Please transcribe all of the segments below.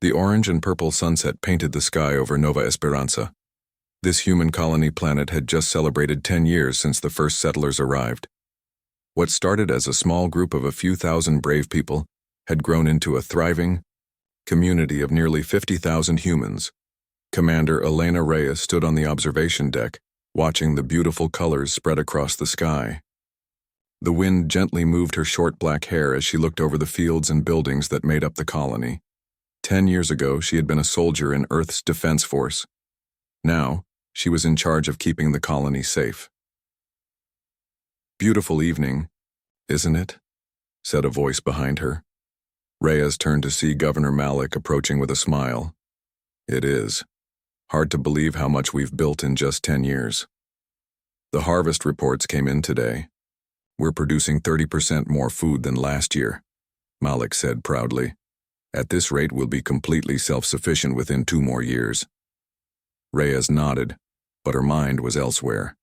The orange and purple sunset painted the sky over Nova Esperanza. This human colony planet had just celebrated 10 years since the first settlers arrived. What started as a small group of a few thousand brave people had grown into a thriving community of nearly 50,000 humans. Commander Elena Reyes stood on the observation deck, watching the beautiful colors spread across the sky. The wind gently moved her short black hair as she looked over the fields and buildings that made up the colony. 10 years ago, she had been a soldier in Earth's defense force. Now, she was in charge of keeping the colony safe. "Beautiful evening, isn't it?" said a voice behind her. Reyes turned to see Governor Malik approaching with a smile. "It is. Hard to believe how much we've built in just 10 years. The harvest reports came in today. We're producing 30% more food than last year," Malik said proudly. "At this rate, we'll be completely self-sufficient within 2 more years." Reyes nodded, but her mind was elsewhere.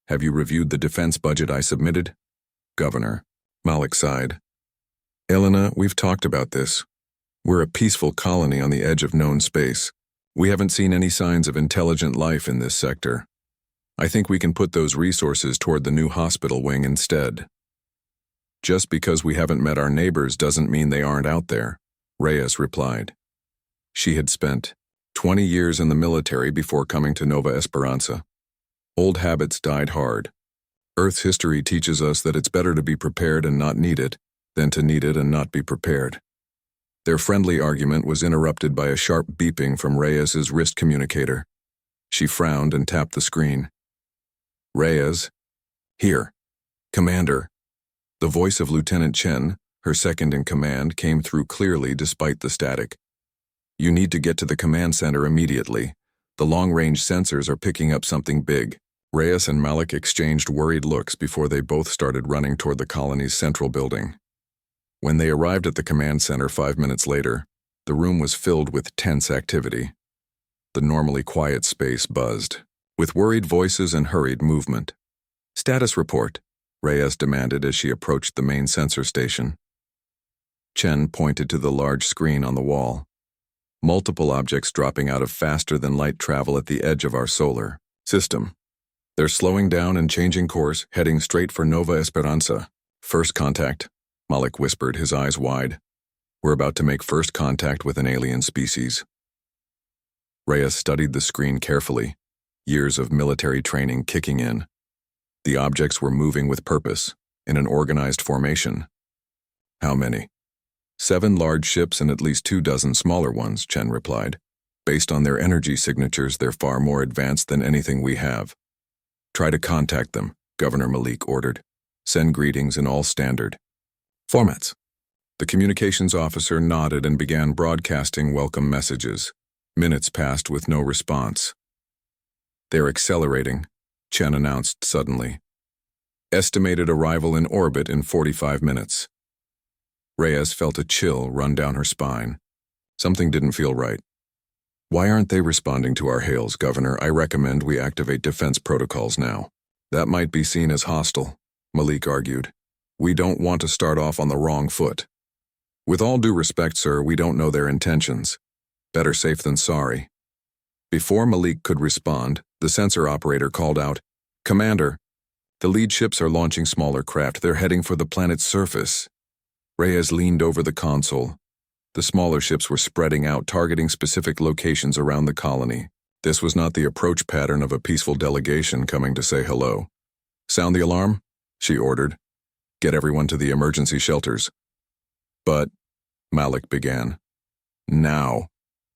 "Have you reviewed the defense budget I submitted?" "Governor," Malik sighed. "Elena, we've talked about this. We're a peaceful colony on the edge of known space. We haven't seen any signs of intelligent life in this sector. I think we can put those resources toward the new hospital wing instead." "Just because we haven't met our neighbors doesn't mean they aren't out there," Reyes replied. She had spent 20 years in the military before coming to Nova Esperanza. Old habits died hard. Earth's history teaches us that it's better to be prepared and not need it than to need it and not be prepared. Their friendly argument was interrupted by a sharp beeping from Reyes's wrist communicator. She frowned and tapped the screen. "Reyes." "Here. Commander." The voice of Lieutenant Chen, her second in command, came through clearly despite the static. "You need to get to the command center immediately. The long-range sensors are picking up something big." Reyes and Malik exchanged worried looks before they both started running toward the colony's central building. When they arrived at the command center 5 minutes later, the room was filled with tense activity. The normally quiet space buzzed, with worried voices and hurried movement. "Status report," Reyes demanded as she approached the main sensor station. Chen pointed to the large screen on the wall. "Multiple objects dropping out of faster-than-light travel at the edge of our solar system. They're slowing down and changing course, heading straight for Nova Esperanza. First contact," Malik whispered, his eyes wide. "We're about to make first contact with an alien species." Reyes studied the screen carefully, years of military training kicking in. The objects were moving with purpose, in an organized formation. "How many?" 7 large ships and at least 24 smaller ones, Chen replied. "Based on their energy signatures, they're far more advanced than anything we have." "Try to contact them," Governor Malik ordered. "Send greetings in all standard formats." The communications officer nodded and began broadcasting welcome messages. Minutes passed with no response. "They're accelerating," Chen announced suddenly. "Estimated arrival in orbit in 45 minutes. Reyes felt a chill run down her spine. Something didn't feel right. "Why aren't they responding to our hails, Governor? I recommend we activate defense protocols now." "That might be seen as hostile," Malik argued. "We don't want to start off on the wrong foot." "With all due respect, sir, we don't know their intentions. Better safe than sorry." Before Malik could respond, the sensor operator called out, "Commander, the lead ships are launching smaller craft. They're heading for the planet's surface." Reyes leaned over the console. The smaller ships were spreading out, targeting specific locations around the colony. This was not the approach pattern of a peaceful delegation coming to say hello. "Sound the alarm," she ordered. "Get everyone to the emergency shelters." "But," Malik began. "Now,"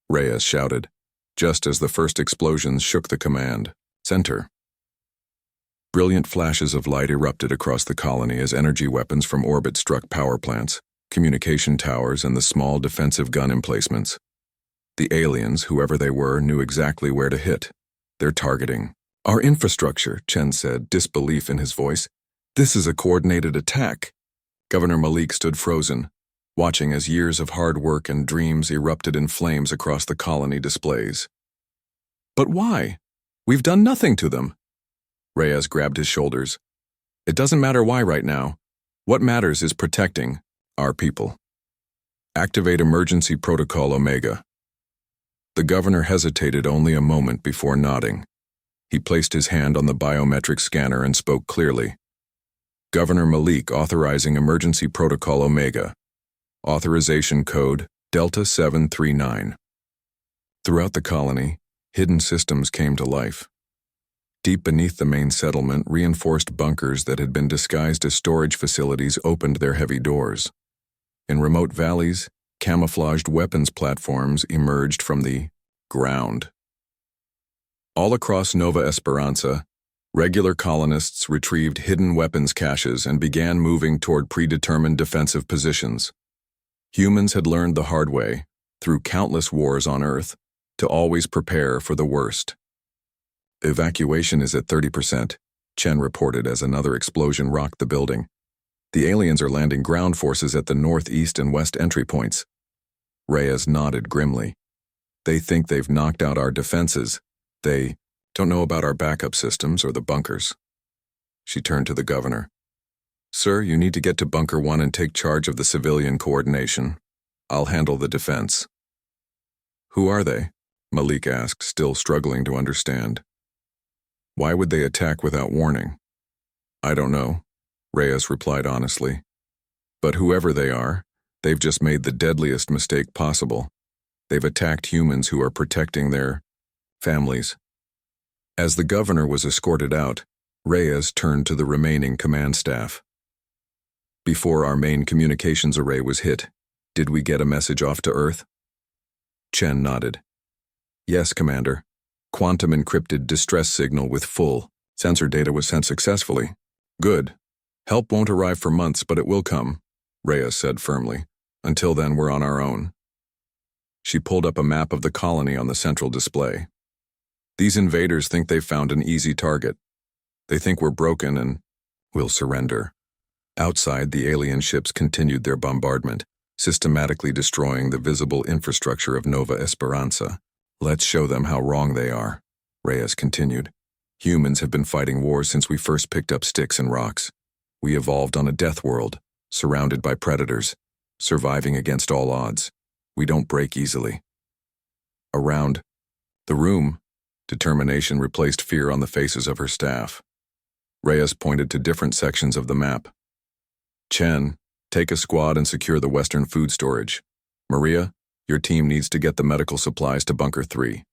Reyes shouted, just as the first explosions shook the command center. Brilliant flashes of light erupted across the colony as energy weapons from orbit struck power plants, communication towers, and the small defensive gun emplacements. The aliens, whoever they were, knew exactly where to hit. "They're targeting our infrastructure," Chen said, disbelief in his voice. "This is a coordinated attack." Governor Malik stood frozen, watching as years of hard work and dreams erupted in flames across the colony displays. "But why? We've done nothing to them." Reyes grabbed his shoulders. "It doesn't matter why right now. What matters is protecting our people." Activate Emergency Protocol Omega. The governor hesitated only a moment before nodding. He placed his hand on the biometric scanner and spoke clearly. Governor Malik authorizing Emergency Protocol Omega. Authorization code Delta 739. Throughout the colony, hidden systems came to life. Deep beneath the main settlement, reinforced bunkers that had been disguised as storage facilities opened their heavy doors. In remote valleys, camouflaged weapons platforms emerged from the ground. All across Nova Esperanza, regular colonists retrieved hidden weapons caches and began moving toward predetermined defensive positions. Humans had learned the hard way, through countless wars on Earth, to always prepare for the worst. Evacuation is at 30%, Chen reported as another explosion rocked the building. The aliens are landing ground forces at the northeast and west entry points. Reyes nodded grimly. They think they've knocked out our defenses. They don't know about our backup systems or the bunkers. She turned to the governor. Sir, you need to get to Bunker 1 and take charge of the civilian coordination. I'll handle the defense. Who are they? Malik asked, still struggling to understand. Why would they attack without warning? I don't know, Reyes replied honestly. But whoever they are, they've just made the deadliest mistake possible. They've attacked humans who are protecting their families. As the governor was escorted out, Reyes turned to the remaining command staff. Before our main communications array was hit, did we get a message off to Earth? Chen nodded. Yes, Commander. Quantum encrypted distress signal with full sensor data was sent successfully. Good. Help won't arrive for months, but it will come, Reyes said firmly. Until then, we're on our own. She pulled up a map of the colony on the central display. These invaders think they've found an easy target. They think we're broken and will surrender. Outside, the alien ships continued their bombardment, systematically destroying the visible infrastructure of Nova Esperanza. Let's show them how wrong they are, Reyes continued. Humans have been fighting wars since we first picked up sticks and rocks. We evolved on a death world, surrounded by predators, surviving against all odds. We don't break easily. Around the room, determination replaced fear on the faces of her staff. Reyes pointed to different sections of the map. Chen, take a squad and secure the western food storage. Maria, your team needs to get the medical supplies to Bunker 3.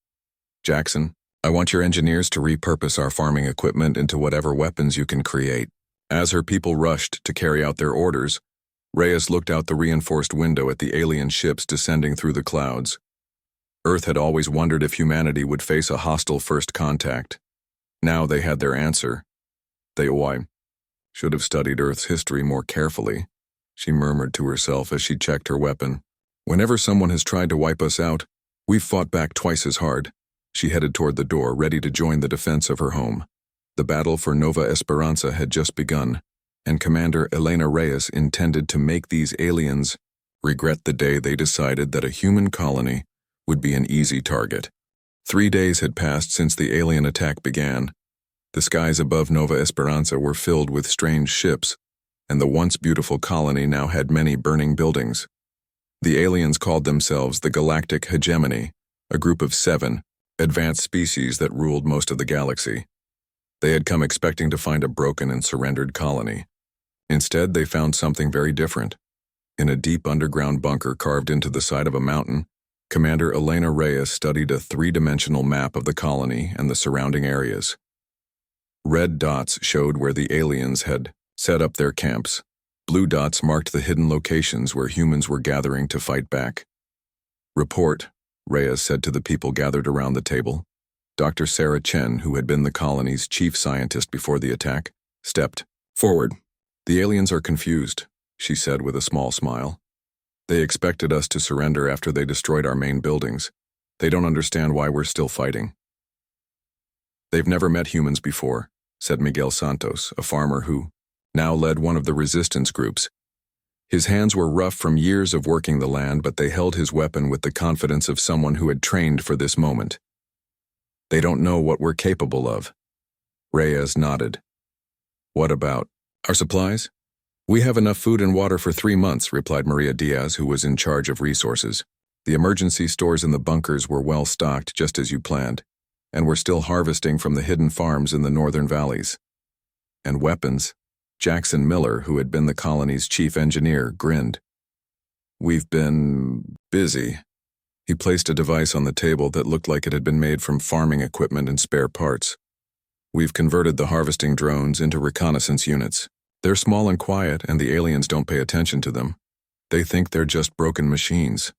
Jackson, I want your engineers to repurpose our farming equipment into whatever weapons you can create. As her people rushed to carry out their orders, Reyes looked out the reinforced window at the alien ships descending through the clouds. Earth had always wondered if humanity would face a hostile first contact. Now they had their answer. They should have studied Earth's history more carefully, she murmured to herself as she checked her weapon. Whenever someone has tried to wipe us out, we've fought back twice as hard. She headed toward the door, ready to join the defense of her home. The battle for Nova Esperanza had just begun, and Commander Elena Reyes intended to make these aliens regret the day they decided that a human colony would be an easy target. 3 days had passed since the alien attack began. The skies above Nova Esperanza were filled with strange ships, and the once beautiful colony now had many burning buildings. The aliens called themselves the Galactic Hegemony, a group of 7 advanced species that ruled most of the galaxy. They had come expecting to find a broken and surrendered colony. Instead, they found something very different. In a deep underground bunker carved into the side of a mountain, Commander Elena Reyes studied a 3-dimensional map of the colony and the surrounding areas. Red dots showed where the aliens had set up their camps. Blue dots marked the hidden locations where humans were gathering to fight back. Report, Reyes said to the people gathered around the table. Dr. Sarah Chen, who had been the colony's chief scientist before the attack, stepped forward. The aliens are confused, she said with a small smile. They expected us to surrender after they destroyed our main buildings. They don't understand why we're still fighting. They've never met humans before, said Miguel Santos, a farmer who now led one of the resistance groups. His hands were rough from years of working the land, but they held his weapon with the confidence of someone who had trained for this moment. They don't know what we're capable of. Reyes nodded. What about our supplies? "We have enough food and water for 3 months," replied Maria Diaz, who was in charge of resources. "The emergency stores in the bunkers were well stocked, just as you planned, and we're still harvesting from the hidden farms in the northern valleys." "And weapons?" Jackson Miller, who had been the colony's chief engineer, grinned. "We've been busy." He placed a device on the table that looked like it had been made from farming equipment and spare parts. "We've converted the harvesting drones into reconnaissance units. They're small and quiet, and the aliens don't pay attention to them. They think they're just broken machines.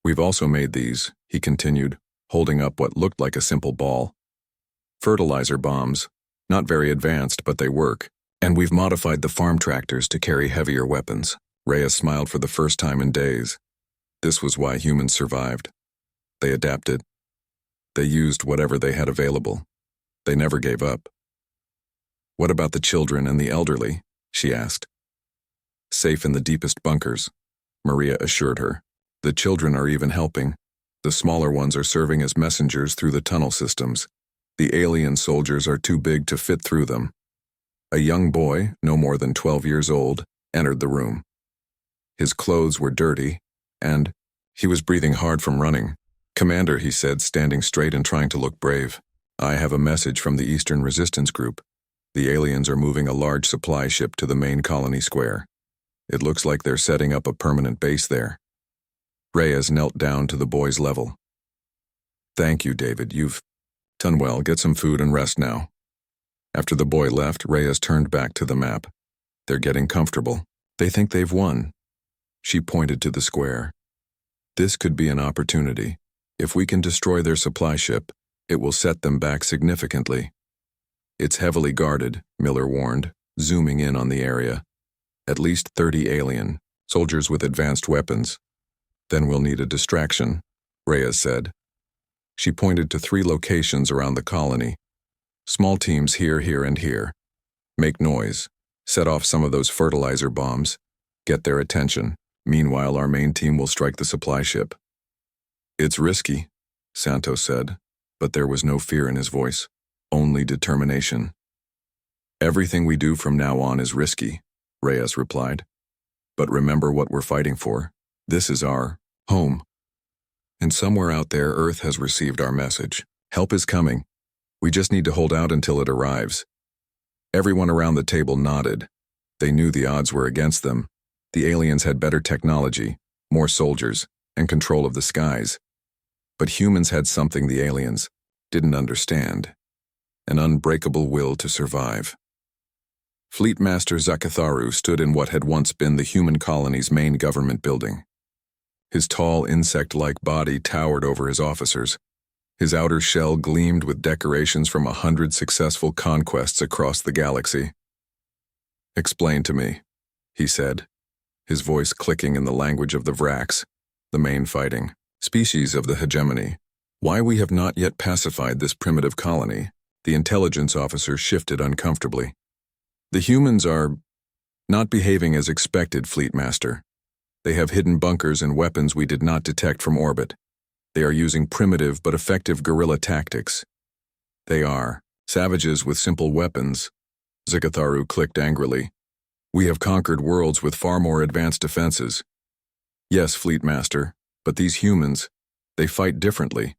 We've also made these," he continued, holding up what looked like a simple ball. "Fertilizer bombs. Not very advanced, but they work. And we've modified the farm tractors to carry heavier weapons." Rhea smiled for the first time in days. This was why humans survived. They adapted. They used whatever they had available. They never gave up. "What about the children and the elderly?" she asked. "Safe in the deepest bunkers," Maria assured her. "The children are even helping. The smaller ones are serving as messengers through the tunnel systems. The alien soldiers are too big to fit through them." A young boy, no more than 12 years old, entered the room. His clothes were dirty, and he was breathing hard from running. "Commander," he said, standing straight and trying to look brave, "I have a message from the Eastern Resistance Group. The aliens are moving a large supply ship to the main colony square. It looks like they're setting up a permanent base there." Reyes knelt down to the boy's level. "Thank you, David. You've done well. Get some food and rest now." After the boy left, Reyes turned back to the map. "They're getting comfortable. They think they've won." She pointed to the square. "This could be an opportunity. If we can destroy their supply ship, it will set them back significantly." "It's heavily guarded," Miller warned, zooming in on the area. "At least 30 alien, soldiers with advanced weapons. Then we'll need a distraction," Reyes said. She pointed to 3 locations around the colony. "Small teams here, here, and here. Make noise. Set off some of those fertilizer bombs. Get their attention. Meanwhile, our main team will strike the supply ship." "It's risky," Santos said, but there was no fear in his voice, only determination. "Everything we do from now on is risky," Reyes replied. "But remember what we're fighting for. This is our home. And somewhere out there, Earth has received our message. Help is coming. We just need to hold out until it arrives." Everyone around the table nodded. They knew the odds were against them. The aliens had better technology, more soldiers, and control of the skies. But humans had something the aliens didn't understand: an unbreakable will to survive. Fleet Master Zakatharu stood in what had once been the human colony's main government building. His tall, insect-like body towered over his officers. His outer shell gleamed with decorations from 100 successful conquests across the galaxy. "Explain to me," he said, his voice clicking in the language of the Vrax, the main fighting species of the hegemony. "Why we have not yet pacified this primitive colony." The intelligence officer shifted uncomfortably. "The humans are not behaving as expected, Fleet Master. They have hidden bunkers and weapons we did not detect from orbit. They are using primitive but effective guerrilla tactics. They are savages with simple weapons." Zakatharu clicked angrily. "We have conquered worlds with far more advanced defenses." "Yes, Fleet Master, but these humans, they fight differently.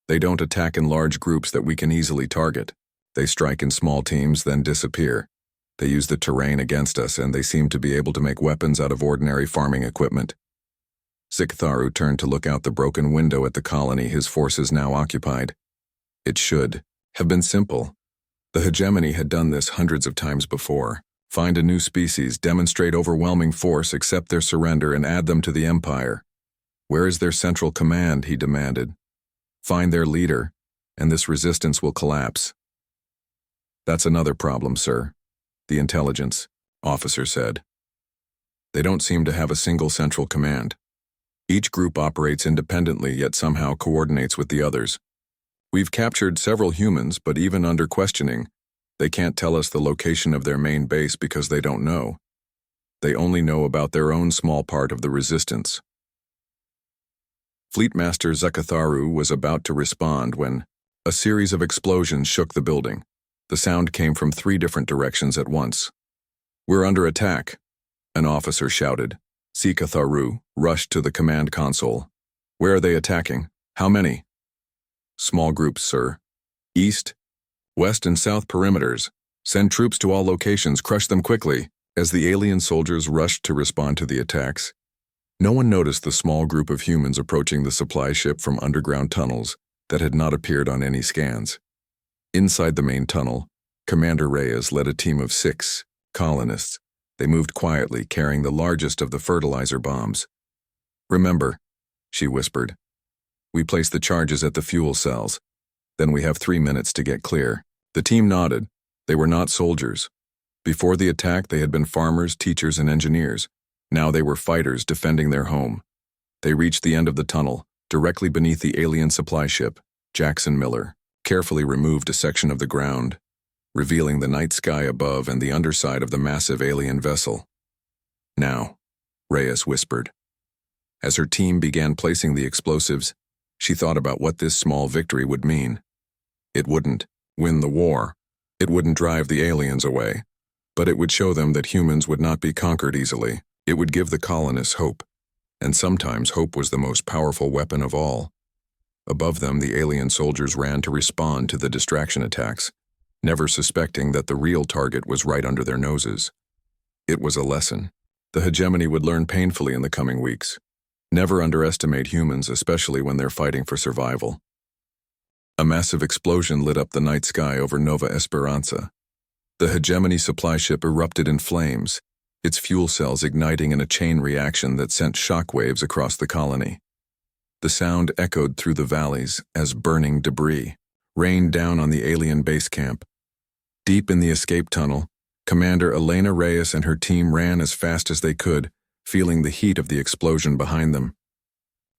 They don't attack in large groups that we can easily target. They strike in small teams, then disappear. They use the terrain against us, and they seem to be able to make weapons out of ordinary farming equipment." Zakatharu turned to look out the broken window at the colony his forces now occupied. It should have been simple. The hegemony had done this hundreds of times before. Find a new species, demonstrate overwhelming force, accept their surrender, and add them to the empire. "Where is their central command?" he demanded. "Find their leader, and this resistance will collapse." "That's another problem, sir," the intelligence officer said. "They don't seem to have a single central command. Each group operates independently, yet somehow coordinates with the others. We've captured several humans, but even under questioning, they can't tell us the location of their main base because they don't know. They only know about their own small part of the resistance." Fleet Master Zakatharu was about to respond when a series of explosions shook the building. The sound came from 3 different directions at once. We're under attack, an officer shouted. Sikatharu rushed to the command console. Where are they attacking? How many? Small groups, sir. East, west, and south perimeters. Send troops to all locations, crush them quickly. As the alien soldiers rushed to respond to the attacks, no one noticed the small group of humans approaching the supply ship from underground tunnels that had not appeared on any scans. Inside the main tunnel, Commander Reyes led a team of 6 colonists. They moved quietly, carrying the largest of the fertilizer bombs. Remember, she whispered, we place the charges at the fuel cells. Then we have 3 minutes to get clear. The team nodded. They were not soldiers. Before the attack, they had been farmers, teachers, and engineers. Now they were fighters defending their home. They reached the end of the tunnel, directly beneath the alien supply ship. Jackson Miller carefully removed a section of the ground, revealing the night sky above and the underside of the massive alien vessel. Now, Reyes whispered. As her team began placing the explosives, she thought about what this small victory would mean. It wouldn't win the war. It wouldn't drive the aliens away. But it would show them that humans would not be conquered easily. It would give the colonists hope. And sometimes hope was the most powerful weapon of all. Above them, the alien soldiers ran to respond to the distraction attacks, never suspecting that the real target was right under their noses. It was a lesson. The hegemony would learn painfully in the coming weeks. Never underestimate humans, especially when they're fighting for survival. A massive explosion lit up the night sky over Nova Esperanza. The hegemony supply ship erupted in flames, its fuel cells igniting in a chain reaction that sent shockwaves across the colony. The sound echoed through the valleys as burning debris rained down on the alien base camp. Deep in the escape tunnel, Commander Elena Reyes and her team ran as fast as they could, feeling the heat of the explosion behind them.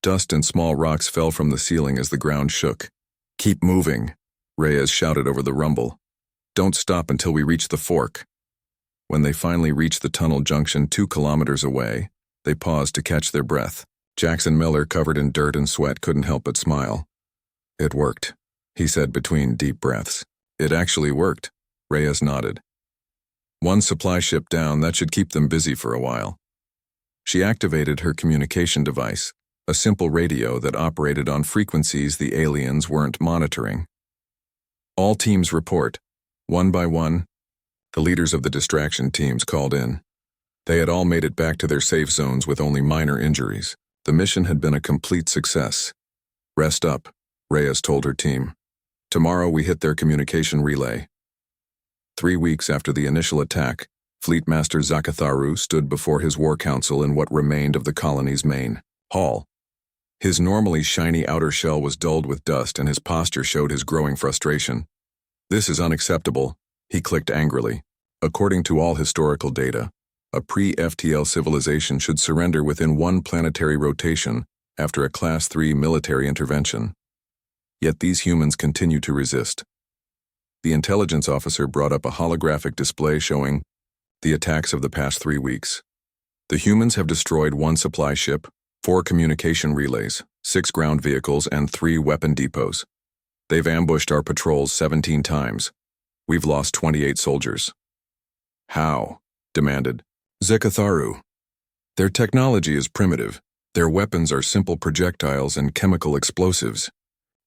Dust and small rocks fell from the ceiling as the ground shook. Keep moving, Reyes shouted over the rumble. Don't stop until we reach the fork. When they finally reached the tunnel junction 2 kilometers away, they paused to catch their breath. Jackson Miller, covered in dirt and sweat, couldn't help but smile. It worked, he said between deep breaths. It actually worked, Reyes nodded. 1 supply ship down, that should keep them busy for a while. She activated her communication device, a simple radio that operated on frequencies the aliens weren't monitoring. All teams report. 1 by 1, the leaders of the distraction teams called in. They had all made it back to their safe zones with only minor injuries. The mission had been a complete success. Rest up, Reyes told her team. Tomorrow we hit their communication relay. 3 weeks after the initial attack, Fleet Master Zakatharu stood before his war council in what remained of the colony's main hall. His normally shiny outer shell was dulled with dust and his posture showed his growing frustration. This is unacceptable, he clicked angrily. According to all historical data, a pre-FTL civilization should surrender within 1 planetary rotation after a Class 3 military intervention. Yet these humans continue to resist. The intelligence officer brought up a holographic display showing the attacks of the past 3 weeks. The humans have destroyed 1 supply ship, 4 communication relays, 6 ground vehicles, and 3 weapon depots. They've ambushed our patrols 17 times. We've lost 28 soldiers. How? Demanded Zekatharu. Their technology is primitive. Their weapons are simple projectiles and chemical explosives.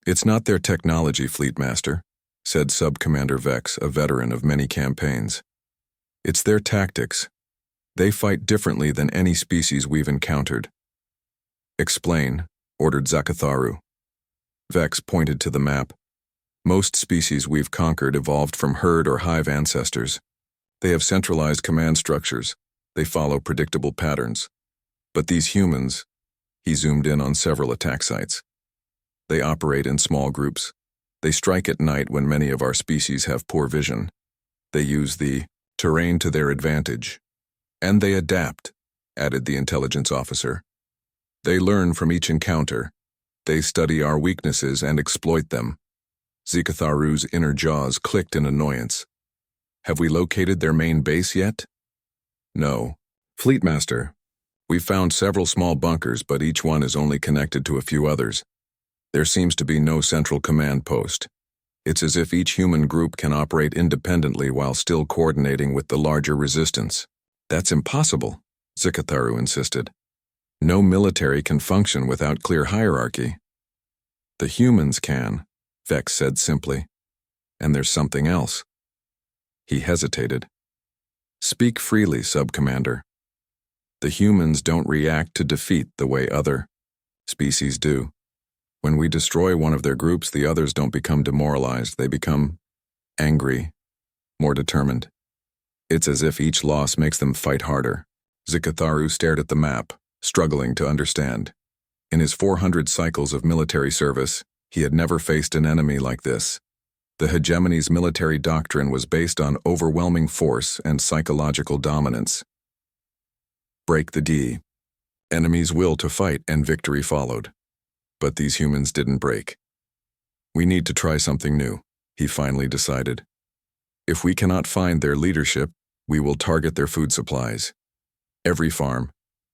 It's not their technology, Fleet Master, said Sub-Commander Vex, a veteran of many campaigns. It's their tactics. They fight differently than any species we've encountered. Explain, ordered Zakatharu. Vex pointed to the map. Most species we've conquered evolved from herd or hive ancestors. They have centralized command structures. They follow predictable patterns. But these humans, he zoomed in on several attack sites. They operate in small groups. They strike at night when many of our species have poor vision. They use the terrain to their advantage. And they adapt, added the intelligence officer. They learn from each encounter. They study our weaknesses and exploit them. Zekatharu's inner jaws clicked in annoyance. Have we located their main base yet? No. Fleet Master, we've found several small bunkers, but each one is only connected to a few others. There seems to be no central command post. It's as if each human group can operate independently while still coordinating with the larger resistance. That's impossible, Zikatharu insisted. No military can function without clear hierarchy. The humans can, Vex said simply. And there's something else. He hesitated. Speak freely, Sub-Commander. The humans don't react to defeat the way other species do. When we destroy one of their groups, the others don't become demoralized. They become angry, more determined. It's as if each loss makes them fight harder. Zikatharu stared at the map, struggling to understand. In his 400 cycles of military service, he had never faced an enemy like this. The hegemony's military doctrine was based on overwhelming force and psychological dominance. Break the D. Enemies' will to fight, and victory followed. But these humans didn't break. We need to try something new, he finally decided. If we cannot find their leadership, we will target their food supplies. Every farm,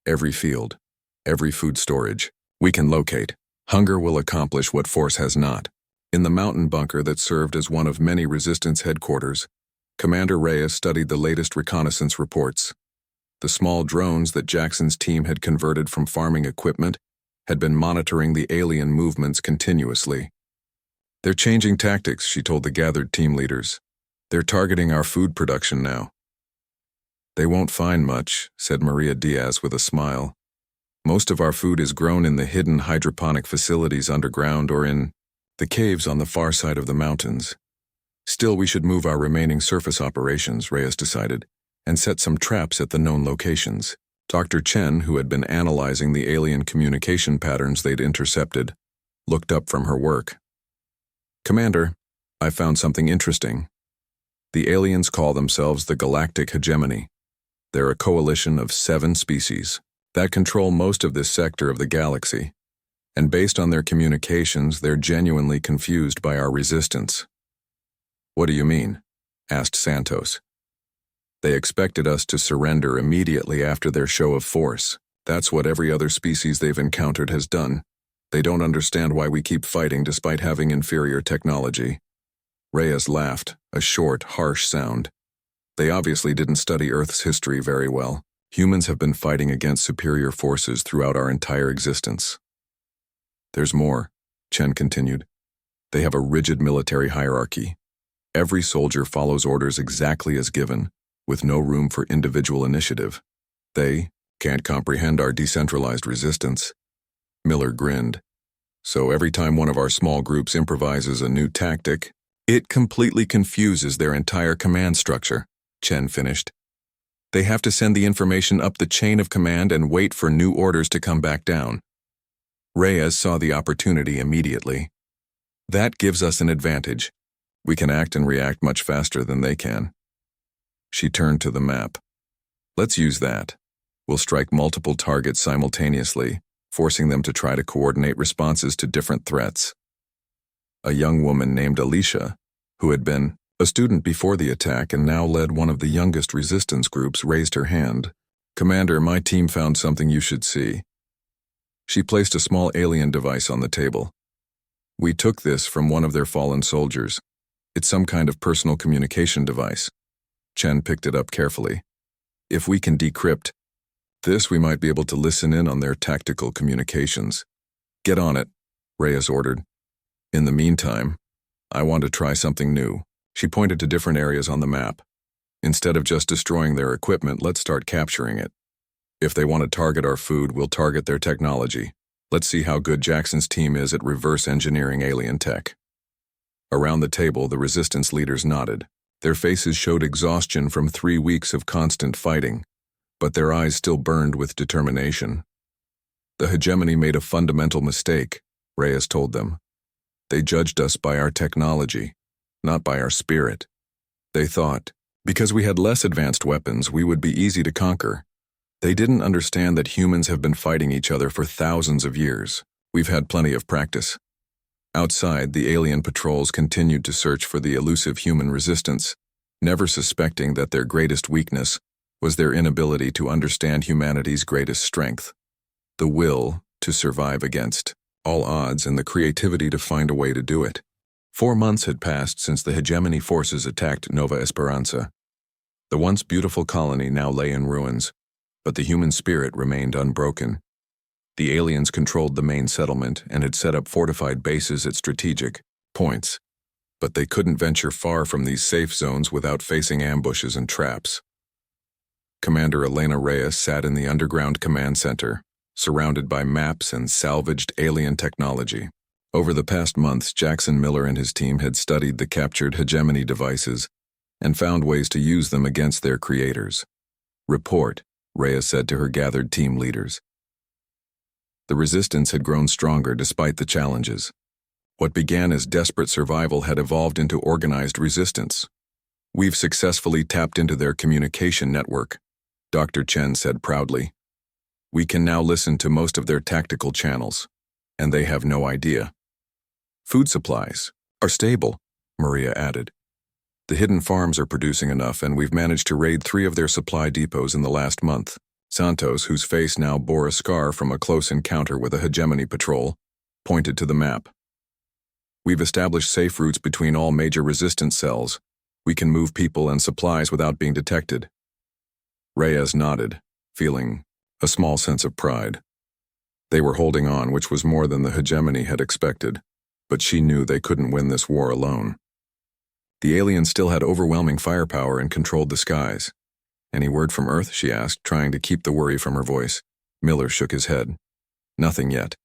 every field, every food storage we can locate. Hunger will accomplish what force has not. In the mountain bunker that served as one of many resistance headquarters, Commander Reyes studied the latest reconnaissance reports. The small drones that Jackson's team had converted from farming equipment had been monitoring the alien movements continuously. They're changing tactics, she told the gathered team leaders. They're targeting our food production now. They won't find much, said Maria Diaz with a smile. Most of our food is grown in the hidden hydroponic facilities underground or in the caves on the far side of the mountains. Still, we should move our remaining surface operations, Reyes decided, and set some traps at the known locations. Dr. Chen, who had been analyzing the alien communication patterns they'd intercepted, looked up from her work. Commander, I found something interesting. The aliens call themselves the Galactic Hegemony. They're a coalition of 7 species that control most of this sector of the galaxy, and based on their communications, they're genuinely confused by our resistance. What do you mean? Asked Santos. They expected us to surrender immediately after their show of force. That's what every other species they've encountered has done. They don't understand why we keep fighting despite having inferior technology. Reyes laughed, a short, harsh sound. They obviously didn't study Earth's history very well. Humans have been fighting against superior forces throughout our entire existence. There's more, Chen continued. They have a rigid military hierarchy. Every soldier follows orders exactly as given, with no room for individual initiative. They can't comprehend our decentralized resistance. Miller grinned. So every time one of our small groups improvises a new tactic, it completely confuses their entire command structure, Chen finished. They have to send the information up the chain of command and wait for new orders to come back down. Reyes saw the opportunity immediately. That gives us an advantage. We can act and react much faster than they can. She turned to the map. Let's use that. We'll strike multiple targets simultaneously, forcing them to try to coordinate responses to different threats. A young woman named Alicia, who had been a student before the attack and now led one of the youngest resistance groups, raised her hand. Commander, my team found something you should see. She placed a small alien device on the table. We took this from one of their fallen soldiers. It's some kind of personal communication device. Chen picked it up carefully. If we can decrypt this, we might be able to listen in on their tactical communications. Get on it, Reyes ordered. In the meantime, I want to try something new. She pointed to different areas on the map. Instead of just destroying their equipment, let's start capturing it. If they want to target our food, we'll target their technology. Let's see how good Jackson's team is at reverse engineering alien tech. Around the table, the resistance leaders nodded. Their faces showed exhaustion from 3 weeks of constant fighting, but their eyes still burned with determination. The hegemony made a fundamental mistake, Reyes told them. They judged us by our technology, not by our spirit. They thought, because we had less advanced weapons, we would be easy to conquer. They didn't understand that humans have been fighting each other for thousands of years. We've had plenty of practice. Outside, the alien patrols continued to search for the elusive human resistance, never suspecting that their greatest weakness was their inability to understand humanity's greatest strength, the will to survive against all odds and the creativity to find a way to do it. 4 months had passed since the hegemony forces attacked Nova Esperanza. The once beautiful colony now lay in ruins, but the human spirit remained unbroken. The aliens controlled the main settlement and had set up fortified bases at strategic points, but they couldn't venture far from these safe zones without facing ambushes and traps. Commander Elena Reyes sat in the underground command center, surrounded by maps and salvaged alien technology. Over the past months, Jackson Miller and his team had studied the captured hegemony devices and found ways to use them against their creators. "Report," Reyes said to her gathered team leaders. The resistance had grown stronger despite the challenges. What began as desperate survival had evolved into organized resistance. "We've successfully tapped into their communication network," Dr. Chen said proudly. "We can now listen to most of their tactical channels, and they have no idea." "Food supplies are stable," Maria added. "The hidden farms are producing enough, and we've managed to raid 3 of their supply depots in the last month." Santos, whose face now bore a scar from a close encounter with a hegemony patrol, pointed to the map. "We've established safe routes between all major resistance cells. We can move people and supplies without being detected." Reyes nodded, feeling a small sense of pride. They were holding on, which was more than the hegemony had expected, but she knew they couldn't win this war alone. The aliens still had overwhelming firepower and controlled the skies. "Any word from Earth?" she asked, trying to keep the worry from her voice. Miller shook his head. "Nothing yet.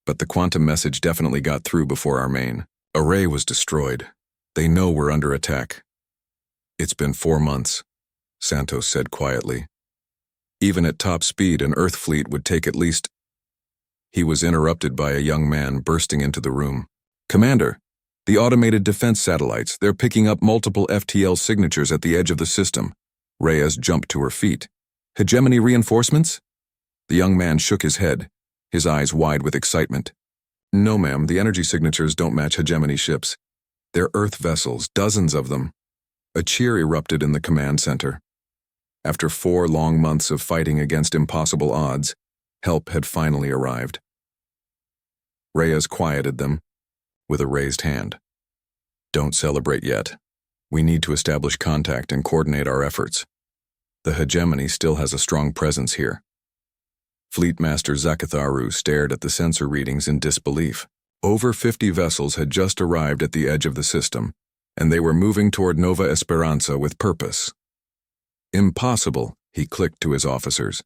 But the quantum message definitely got through before our main array was destroyed. They know we're under attack." "It's been 4 months," Santos said quietly. "Even at top speed, an Earth fleet would take at least—" He was interrupted by a young man bursting into the room. "Commander, the automated defense satellites, they're picking up multiple FTL signatures at the edge of the system." Reyes jumped to her feet. "Hegemony reinforcements?" The young man shook his head, his eyes wide with excitement. "No, ma'am, the energy signatures don't match hegemony ships. They're Earth vessels, dozens of them." A cheer erupted in the command center. After 4 long months of fighting against impossible odds, help had finally arrived. Reyes quieted them with a raised hand. "Don't celebrate yet. We need to establish contact and coordinate our efforts. The hegemony still has a strong presence here." Fleet Master Zakatharu stared at the sensor readings in disbelief. Over 50 vessels had just arrived at the edge of the system, and they were moving toward Nova Esperanza with purpose. "Impossible," he clicked to his officers.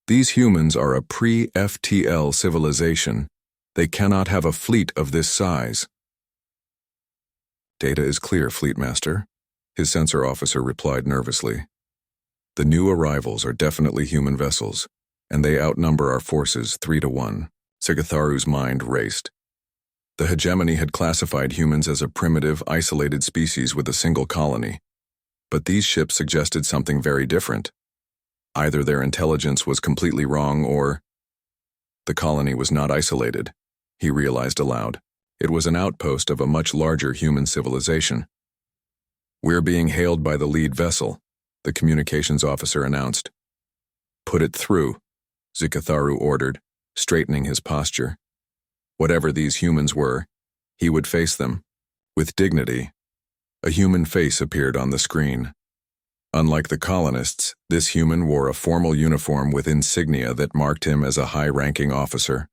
"These humans are a pre-FTL civilization. They cannot have a fleet of this size." "Data is clear, Fleet Master," his sensor officer replied nervously. "The new arrivals are definitely human vessels, and they outnumber our forces 3-1. Zakatharu's mind raced. The hegemony had classified humans as a primitive, isolated species with a single colony. But these ships suggested something very different. Either their intelligence was completely wrong or— The colony was not isolated, he realized aloud. It was an outpost of a much larger human civilization. "We're being hailed by the lead vessel," the communications officer announced. "Put it through," Zakatharu ordered, straightening his posture. Whatever these humans were, he would face them with dignity. A human face appeared on the screen. Unlike the colonists, this human wore a formal uniform with insignia that marked him as a high-ranking officer.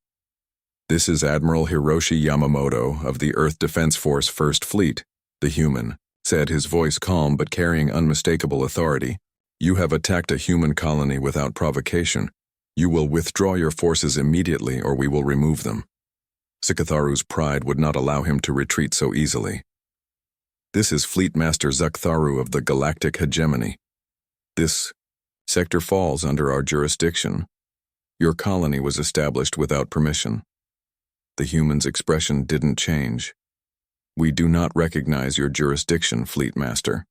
"This is Admiral Hiroshi Yamamoto of the Earth Defense Force First Fleet," the human said, his voice calm but carrying unmistakable authority. "You have attacked a human colony without provocation. You will withdraw your forces immediately or we will remove them." Zakatharu's pride would not allow him to retreat so easily. "This is Fleet Master Zakatharu of the Galactic Hegemony. This sector falls under our jurisdiction. Your colony was established without permission." The human's expression didn't change. "We do not recognize your jurisdiction, Fleet Master.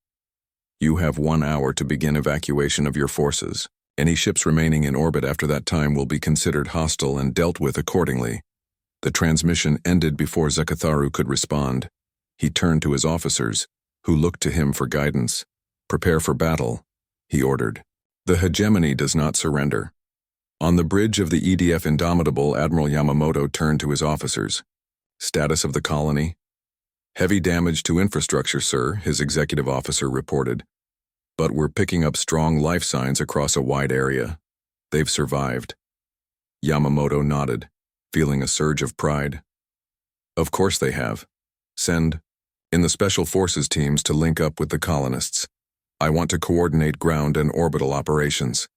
You have 1 hour to begin evacuation of your forces. Any ships remaining in orbit after that time will be considered hostile and dealt with accordingly." The transmission ended before Zakatharu could respond. He turned to his officers, who looked to him for guidance. "Prepare for battle," he ordered. "The hegemony does not surrender." On the bridge of the EDF Indomitable, Admiral Yamamoto turned to his officers. "Status of the colony?" "Heavy damage to infrastructure, sir," his executive officer reported. But we're picking up strong life signs across a wide area. They've survived. Yamamoto nodded, feeling a surge of pride. Of course they have. Send in the Special Forces teams to link up with the colonists. I want to coordinate ground and orbital operations.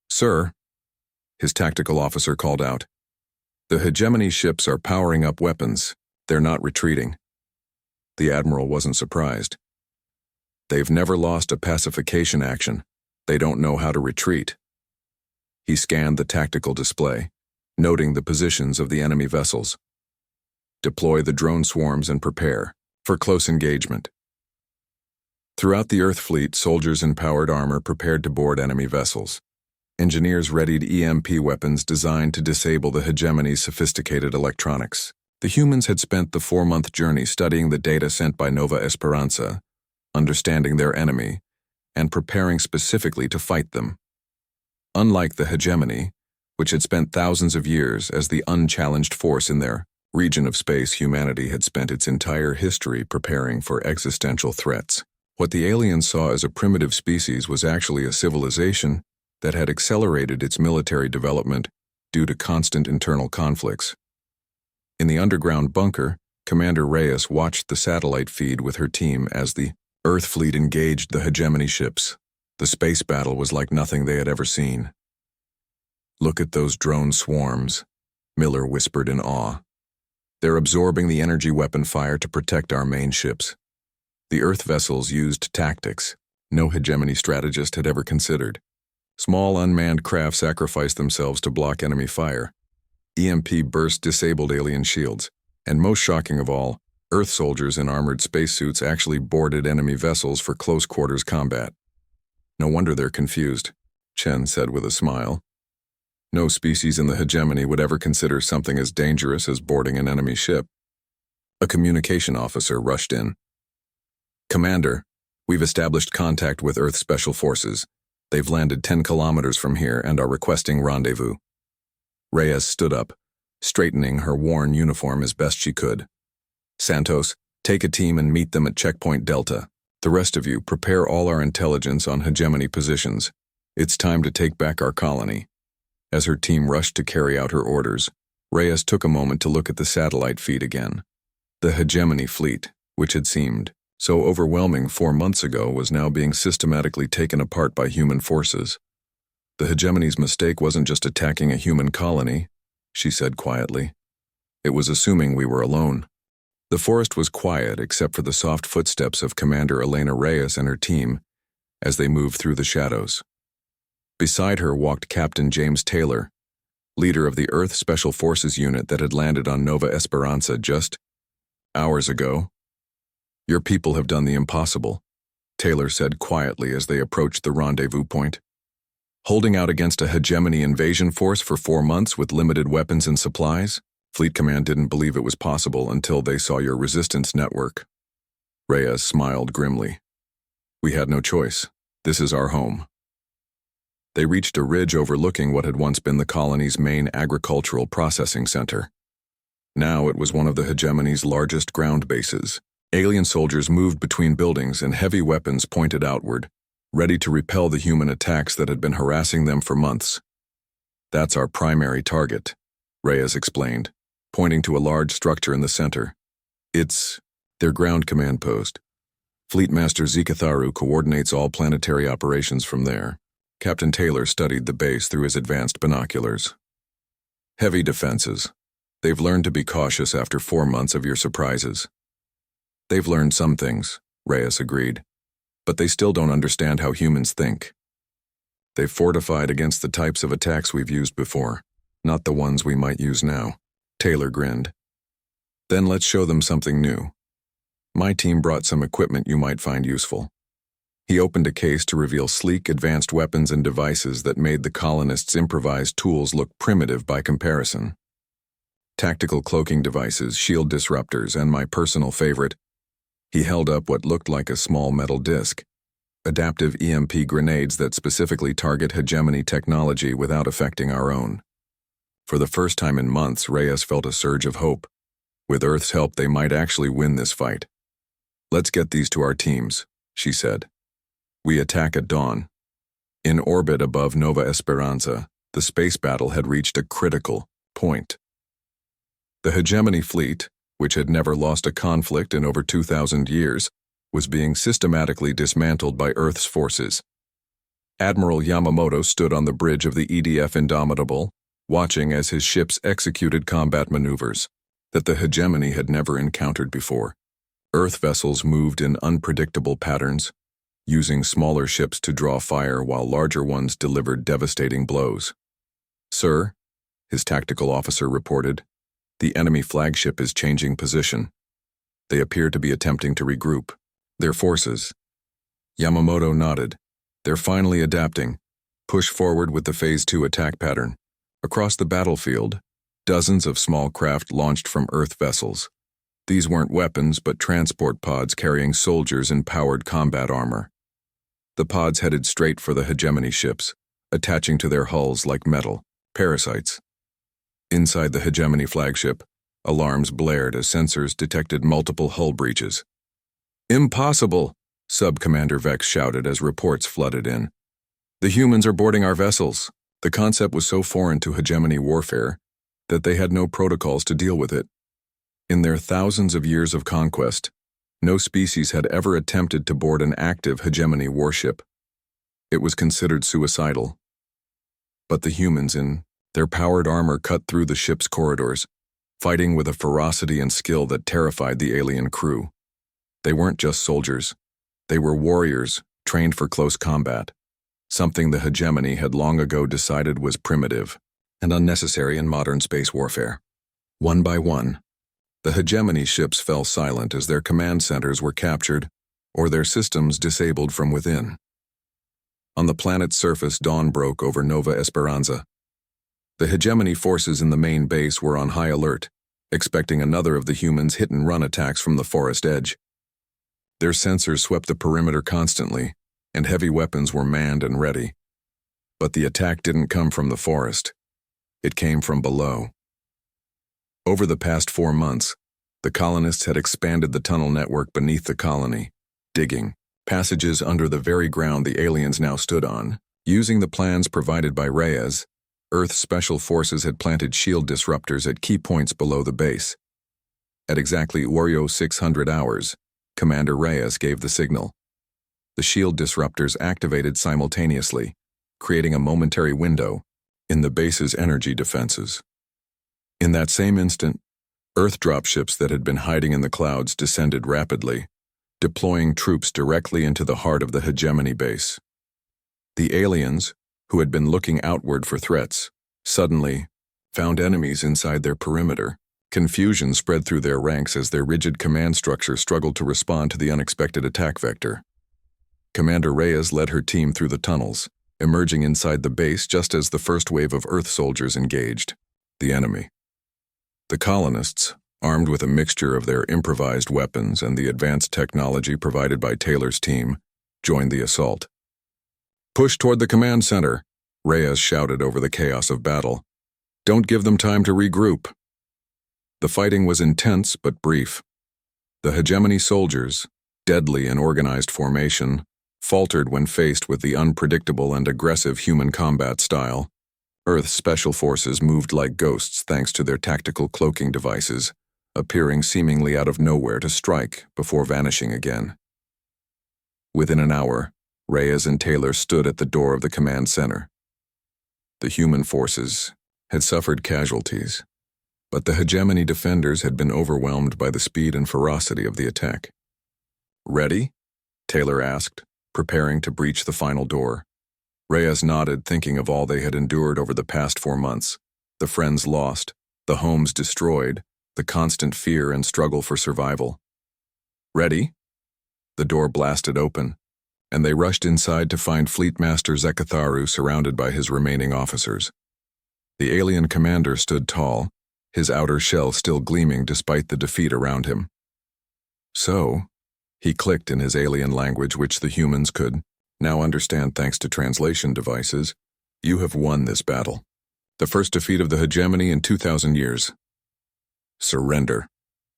Sir, his tactical officer called out. The hegemony ships are powering up weapons. They're not retreating. The admiral wasn't surprised. They've never lost a pacification action. They don't know how to retreat. He scanned the tactical display, noting the positions of the enemy vessels. Deploy the drone swarms and prepare for close engagement. Throughout the Earth fleet, soldiers in powered armor prepared to board enemy vessels. Engineers readied EMP weapons designed to disable the hegemony's sophisticated electronics. The humans had spent the 4-month journey studying the data sent by Nova Esperanza, understanding their enemy, and preparing specifically to fight them. Unlike the hegemony, which had spent thousands of years as the unchallenged force in their region of space, humanity had spent its entire history preparing for existential threats. What the aliens saw as a primitive species was actually a civilization that had accelerated its military development due to constant internal conflicts. In the underground bunker, Commander Reyes watched the satellite feed with her team as the Earth fleet engaged the hegemony ships. The space battle was like nothing they had ever seen. Look at those drone swarms, Miller whispered in awe. They're absorbing the energy weapon fire to protect our main ships. The Earth vessels used tactics no hegemony strategist had ever considered. Small unmanned craft sacrificed themselves to block enemy fire. EMP burst disabled alien shields, and most shocking of all, Earth soldiers in armored spacesuits actually boarded enemy vessels for close-quarters combat. No wonder they're confused, Chen said with a smile. No species in the hegemony would ever consider something as dangerous as boarding an enemy ship. A communication officer rushed in. Commander, we've established contact with Earth Special Forces. They've landed 10 kilometers from here and are requesting rendezvous. Reyes stood up, straightening her worn uniform as best she could. Santos, take a team and meet them at Checkpoint Delta. The rest of you, prepare all our intelligence on hegemony positions. It's time to take back our colony. As her team rushed to carry out her orders, Reyes took a moment to look at the satellite feed again. The hegemony fleet, which had seemed so overwhelming 4 months ago, was now being systematically taken apart by human forces. The hegemony's mistake wasn't just attacking a human colony, she said quietly. It was assuming we were alone. The forest was quiet except for the soft footsteps of Commander Elena Reyes and her team as they moved through the shadows. Beside her walked Captain James Taylor, leader of the Earth Special Forces unit that had landed on Nova Esperanza just hours ago. Your people have done the impossible, Taylor said quietly as they approached the rendezvous point. Holding out against a hegemony invasion force for 4 months with limited weapons and supplies? Fleet Command didn't believe it was possible until they saw your resistance network. Reyes smiled grimly. We had no choice. This is our home. They reached a ridge overlooking what had once been the colony's main agricultural processing center. Now it was one of the hegemony's largest ground bases. Alien soldiers moved between buildings and heavy weapons pointed outward, ready to repel the human attacks that had been harassing them for months. That's our primary target, Reyes explained, pointing to a large structure in the center. It's their ground command post. Fleet Master Zekatharu coordinates all planetary operations from there. Captain Taylor studied the base through his advanced binoculars. Heavy defenses. They've learned to be cautious after 4 months of your surprises. They've learned some things, Reyes agreed, but they still don't understand how humans think. They've fortified against the types of attacks we've used before, not the ones we might use now. Taylor grinned. Then let's show them something new. My team brought some equipment you might find useful. He opened a case to reveal sleek, advanced weapons and devices that made the colonists' improvised tools look primitive by comparison. Tactical cloaking devices, shield disruptors, and my personal favorite, he held up what looked like a small metal disc. Adaptive EMP grenades that specifically target hegemony technology without affecting our own. For the first time in months, Reyes felt a surge of hope. With Earth's help, they might actually win this fight. Let's get these to our teams, she said. We attack at dawn. In orbit above Nova Esperanza, the space battle had reached a critical point. The hegemony fleet, which had never lost a conflict in over 2,000 years, was being systematically dismantled by Earth's forces. Admiral Yamamoto stood on the bridge of the EDF Indomitable, watching as his ships executed combat maneuvers that the hegemony had never encountered before. Earth vessels moved in unpredictable patterns, using smaller ships to draw fire while larger ones delivered devastating blows. "Sir," his tactical officer reported, "the enemy flagship is changing position. They appear to be attempting to regroup their forces." Yamamoto nodded. "They're finally adapting. Push forward with the Phase 2 attack pattern." Across the battlefield, dozens of small craft launched from Earth vessels. These weren't weapons but transport pods carrying soldiers in powered combat armor. The pods headed straight for the hegemony ships, attaching to their hulls like metal parasites. Inside the hegemony flagship, alarms blared as sensors detected multiple hull breaches. "Impossible!" Sub-Commander Vex shouted as reports flooded in. "The humans are boarding our vessels." The concept was so foreign to hegemony warfare that they had no protocols to deal with it. In their thousands of years of conquest, no species had ever attempted to board an active hegemony warship. It was considered suicidal. But the humans in their powered armor cut through the ship's corridors, fighting with a ferocity and skill that terrified the alien crew. They weren't just soldiers. They were warriors, trained for close combat, something the hegemony had long ago decided was primitive and unnecessary in modern space warfare. One by one, the hegemony ships fell silent as their command centers were captured or their systems disabled from within. On the planet's surface, dawn broke over Nova Esperanza. The hegemony forces in the main base were on high alert, expecting another of the humans' hit-and-run attacks from the forest edge. Their sensors swept the perimeter constantly, and heavy weapons were manned and ready. But the attack didn't come from the forest. It came from below. Over the past 4 months, the colonists had expanded the tunnel network beneath the colony, digging passages under the very ground the aliens now stood on. Using the plans provided by Reyes, Earth's special forces had planted shield disruptors at key points below the base. At exactly Oreo 600 hours, Commander Reyes gave the signal. The shield disruptors activated simultaneously, creating a momentary window in the base's energy defenses. In that same instant, Earth dropships that had been hiding in the clouds descended rapidly, deploying troops directly into the heart of the hegemony base. The aliens, who had been looking outward for threats, suddenly found enemies inside their perimeter. Confusion spread through their ranks as their rigid command structure struggled to respond to the unexpected attack vector. Commander Reyes led her team through the tunnels, emerging inside the base just as the first wave of Earth soldiers engaged the enemy. The colonists, armed with a mixture of their improvised weapons and the advanced technology provided by Taylor's team, joined the assault. "Push toward the command center," Reyes shouted over the chaos of battle. "Don't give them time to regroup." The fighting was intense but brief. The hegemony soldiers, deadly in organized formation, faltered when faced with the unpredictable and aggressive human combat style. Earth's special forces moved like ghosts thanks to their tactical cloaking devices, appearing seemingly out of nowhere to strike before vanishing again. Within an hour, Reyes and Taylor stood at the door of the command center. The human forces had suffered casualties, but the hegemony defenders had been overwhelmed by the speed and ferocity of the attack. "Ready?" Taylor asked, preparing to breach the final door. Reyes nodded, thinking of all they had endured over the past 4 months, the friends lost, the homes destroyed, the constant fear and struggle for survival. "Ready?" The door blasted open, and they rushed inside to find Fleet Master Zekatharu surrounded by his remaining officers. The alien commander stood tall, his outer shell still gleaming despite the defeat around him. "So," he clicked in his alien language, which the humans could now understand thanks to translation devices, "you have won this battle. The first defeat of the hegemony in 2,000 years. Surrender,"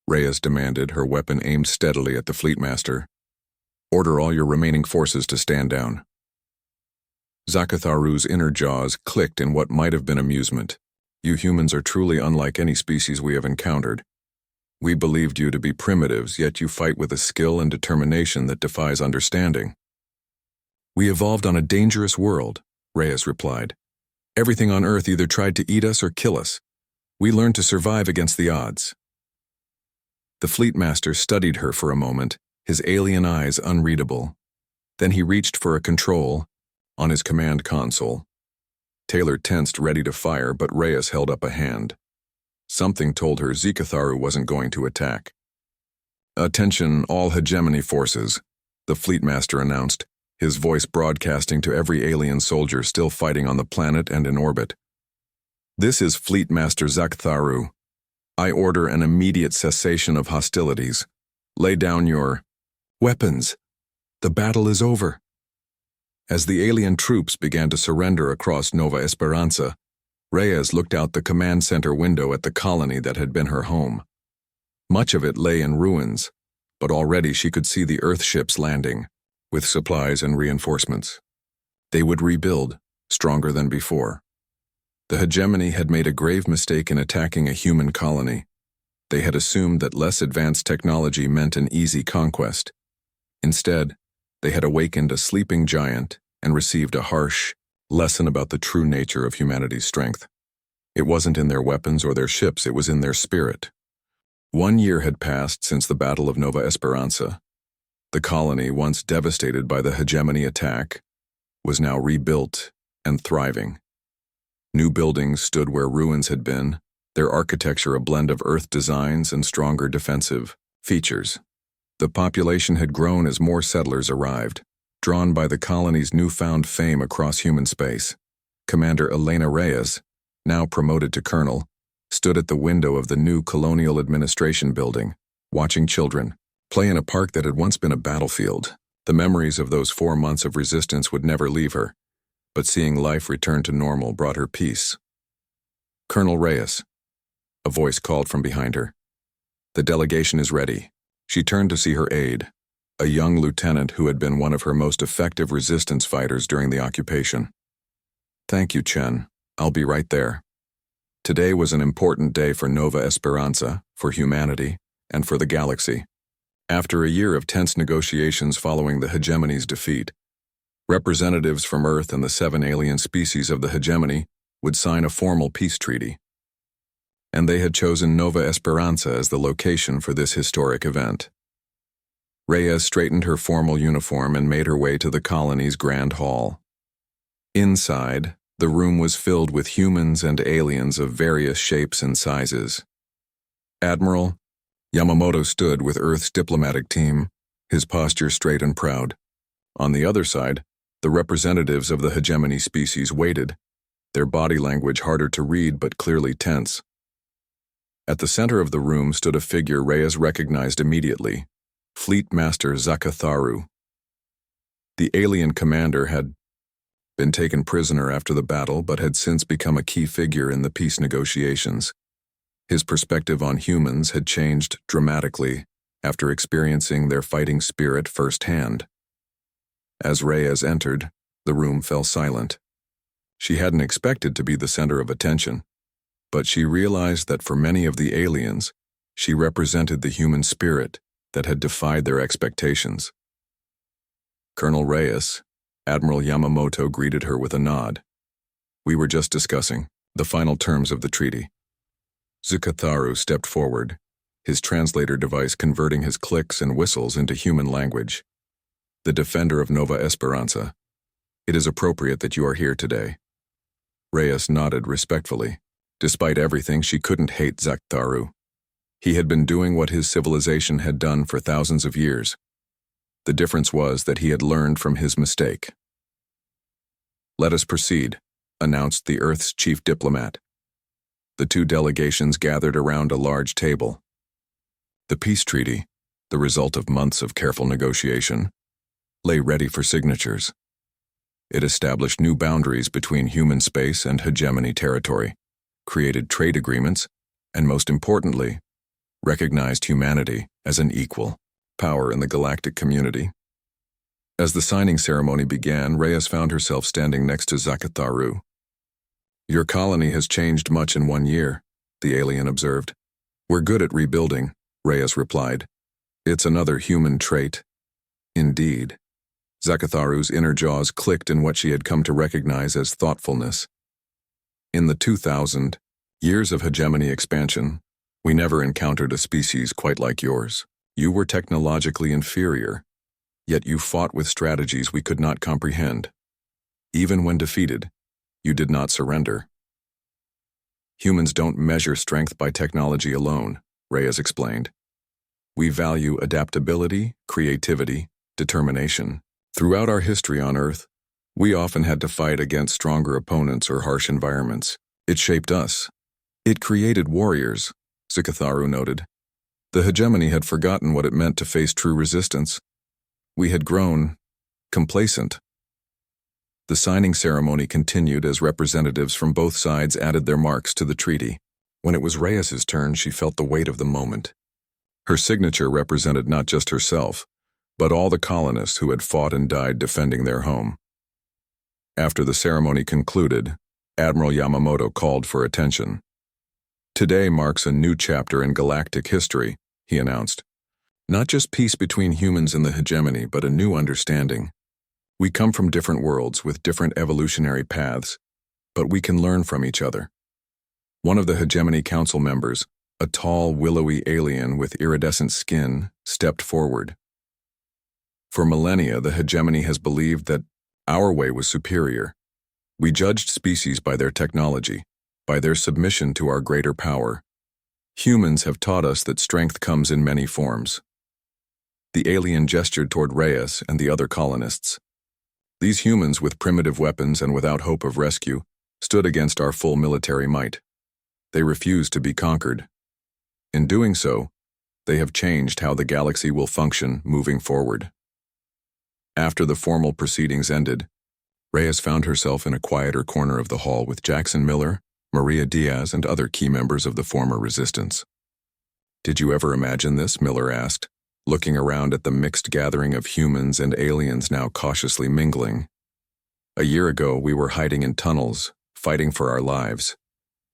Reyes demanded, her weapon aimed steadily at the Fleet Master. Order all your remaining forces to stand down. Zakatharu's inner jaws clicked in what might have been amusement. You humans are truly unlike any species we have encountered. We believed you to be primitives, yet you fight with a skill and determination that defies understanding. We evolved on a dangerous world, Reyes replied. Everything on Earth either tried to eat us or kill us. We learned to survive against the odds. The fleet master studied her for a moment, his alien eyes unreadable. Then he reached for a control on his command console. Taylor tensed, ready to fire, but Reyes held up a hand. Something told her Zakatharu wasn't going to attack. Attention, all hegemony forces, the fleet master announced, his voice broadcasting to every alien soldier still fighting on the planet and in orbit. This is Fleet Master Zakatharu. I order an immediate cessation of hostilities. Lay down your weapons. The battle is over. As the alien troops began to surrender across Nova Esperanza, Reyes looked out the command center window at the colony that had been her home. Much of it lay in ruins, but already she could see the Earthships landing, with supplies and reinforcements. They would rebuild, stronger than before. The hegemony had made a grave mistake in attacking a human colony. They had assumed that less advanced technology meant an easy conquest. Instead, they had awakened a sleeping giant and received a harsh lesson about the true nature of humanity's strength. It wasn't in their weapons or their ships, it was in their spirit. 1 year had passed since the Battle of Nova Esperanza. The colony, once devastated by the hegemony attack, was now rebuilt and thriving. New buildings stood where ruins had been, their architecture a blend of Earth designs and stronger defensive features. The population had grown as more settlers arrived, drawn by the colony's newfound fame across human space. Commander Elena Reyes, now promoted to colonel, stood at the window of the new colonial administration building, watching children play in a park that had once been a battlefield. The memories of those 4 months of resistance would never leave her, but seeing life return to normal brought her peace. Colonel Reyes, a voice called from behind her. The delegation is ready. She turned to see her aide, a young lieutenant who had been one of her most effective resistance fighters during the occupation. Thank you, Chen. I'll be right there. Today was an important day for Nova Esperanza, for humanity, and for the galaxy. After a year of tense negotiations following the hegemony's defeat, representatives from Earth and the 7 alien species of the hegemony would sign a formal peace treaty. And they had chosen Nova Esperanza as the location for this historic event. Reyes straightened her formal uniform and made her way to the colony's grand hall. Inside, the room was filled with humans and aliens of various shapes and sizes. Admiral Yamamoto stood with Earth's diplomatic team, his posture straight and proud. On the other side, the representatives of the hegemony species waited, their body language harder to read but clearly tense. At the center of the room stood a figure Reyes recognized immediately, Fleet Master Zakatharu. The alien commander had been taken prisoner after the battle but had since become a key figure in the peace negotiations. His perspective on humans had changed dramatically after experiencing their fighting spirit firsthand. As Reyes entered, the room fell silent. She hadn't expected to be the center of attention, but she realized that for many of the aliens, she represented the human spirit that had defied their expectations. Colonel Reyes, Admiral Yamamoto greeted her with a nod. We were just discussing the final terms of the treaty. Zakatharu stepped forward, his translator device converting his clicks and whistles into human language. The defender of Nova Esperanza, it is appropriate that you are here today. Reyes nodded respectfully. Despite everything, she couldn't hate Zakatharu. He had been doing what his civilization had done for thousands of years. The difference was that he had learned from his mistake. Let us proceed, announced the Earth's chief diplomat. The 2 delegations gathered around a large table. The peace treaty, the result of months of careful negotiation, lay ready for signatures. It established new boundaries between human space and hegemony territory, created trade agreements, and most importantly, recognized humanity as an equal power in the galactic community. As the signing ceremony began, Reyes found herself standing next to Zakatharu. "Your colony has changed much in 1 year," the alien observed. "We're good at rebuilding," Reyes replied. "It's another human trait." Indeed. Zakatharu's inner jaws clicked in what she had come to recognize as thoughtfulness. "In the 2000 years of hegemony expansion, we never encountered a species quite like yours. You were technologically inferior, yet you fought with strategies we could not comprehend. Even when defeated, you did not surrender." "Humans don't measure strength by technology alone," Reyes explained. "We value adaptability, creativity, determination. Throughout our history on Earth, we often had to fight against stronger opponents or harsh environments. It shaped us. It created warriors," Zakatharu noted. "The hegemony had forgotten what it meant to face true resistance. We had grown complacent." The signing ceremony continued as representatives from both sides added their marks to the treaty. When it was Reyes's turn, she felt the weight of the moment. Her signature represented not just herself, but all the colonists who had fought and died defending their home. After the ceremony concluded, Admiral Yamamoto called for attention. "Today marks a new chapter in galactic history," he announced. "Not just peace between humans and the hegemony, but a new understanding. We come from different worlds with different evolutionary paths, but we can learn from each other." One of the hegemony council members, a tall, willowy alien with iridescent skin, stepped forward. "For millennia, the hegemony has believed that our way was superior. We judged species by their technology, by their submission to our greater power. Humans have taught us that strength comes in many forms." The alien gestured toward Reyes and the other colonists. "These humans with primitive weapons and without hope of rescue stood against our full military might. They refused to be conquered. In doing so, they have changed how the galaxy will function moving forward." After the formal proceedings ended, Reyes found herself in a quieter corner of the hall with Jackson Miller, Maria Diaz, and other key members of the former resistance. "Did you ever imagine this?" Miller asked, looking around at the mixed gathering of humans and aliens now cautiously mingling. "A year ago, we were hiding in tunnels, fighting for our lives.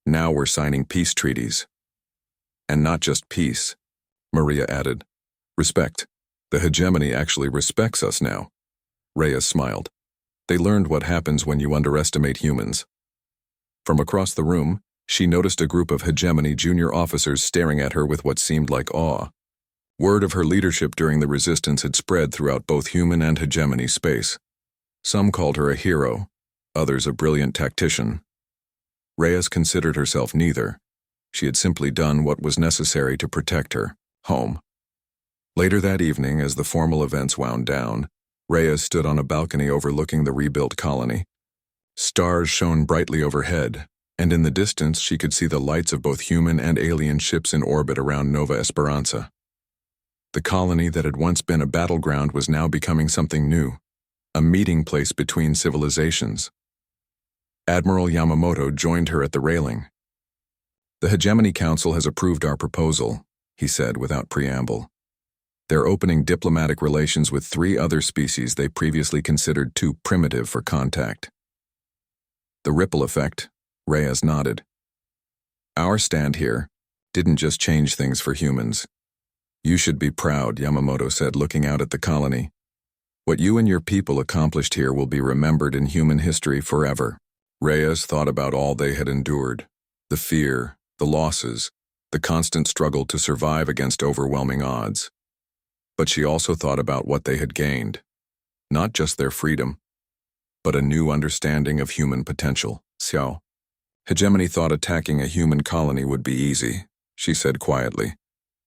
Now we're signing peace treaties." "And not just peace," Maria added. "Respect. The hegemony actually respects us now." Reyes smiled. "They learned what happens when you underestimate humans." From across the room, she noticed a group of hegemony junior officers staring at her with what seemed like awe. Word of her leadership during the resistance had spread throughout both human and hegemony space. Some called her a hero, others a brilliant tactician. Reyes considered herself neither. She had simply done what was necessary to protect her home. Later that evening, as the formal events wound down, Reyes stood on a balcony overlooking the rebuilt colony. Stars shone brightly overhead, and in the distance she could see the lights of both human and alien ships in orbit around Nova Esperanza. The colony that had once been a battleground was now becoming something new, a meeting place between civilizations. Admiral Yamamoto joined her at the railing. "The Hegemony Council has approved our proposal," he said without preamble. "They're opening diplomatic relations with 3 other species they previously considered too primitive for contact." The ripple effect, Reyes nodded. "Our stand here didn't just change things for humans. You should be proud," Yamamoto said, looking out at the colony. "What you and your people accomplished here will be remembered in human history forever." Reyes thought about all they had endured, the fear, the losses, the constant struggle to survive against overwhelming odds. But she also thought about what they had gained, not just their freedom, but a new understanding of human potential. "Xiao, hegemony thought attacking a human colony would be easy," she said quietly.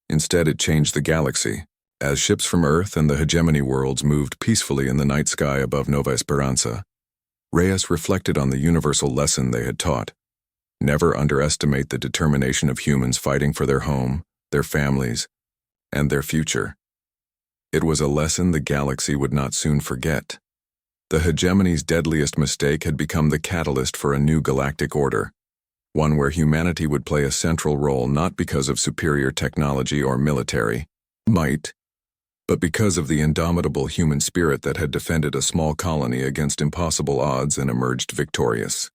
"Instead, it changed the galaxy, as ships from Earth and the hegemony worlds moved peacefully in the night sky above Nova Esperanza." Reyes reflected on the universal lesson they had taught. Never underestimate the determination of humans fighting for their home, their families, and their future. It was a lesson the galaxy would not soon forget. The hegemony's deadliest mistake had become the catalyst for a new galactic order, one where humanity would play a central role not because of superior technology or military might, but because of the indomitable human spirit that had defended a small colony against impossible odds and emerged victorious.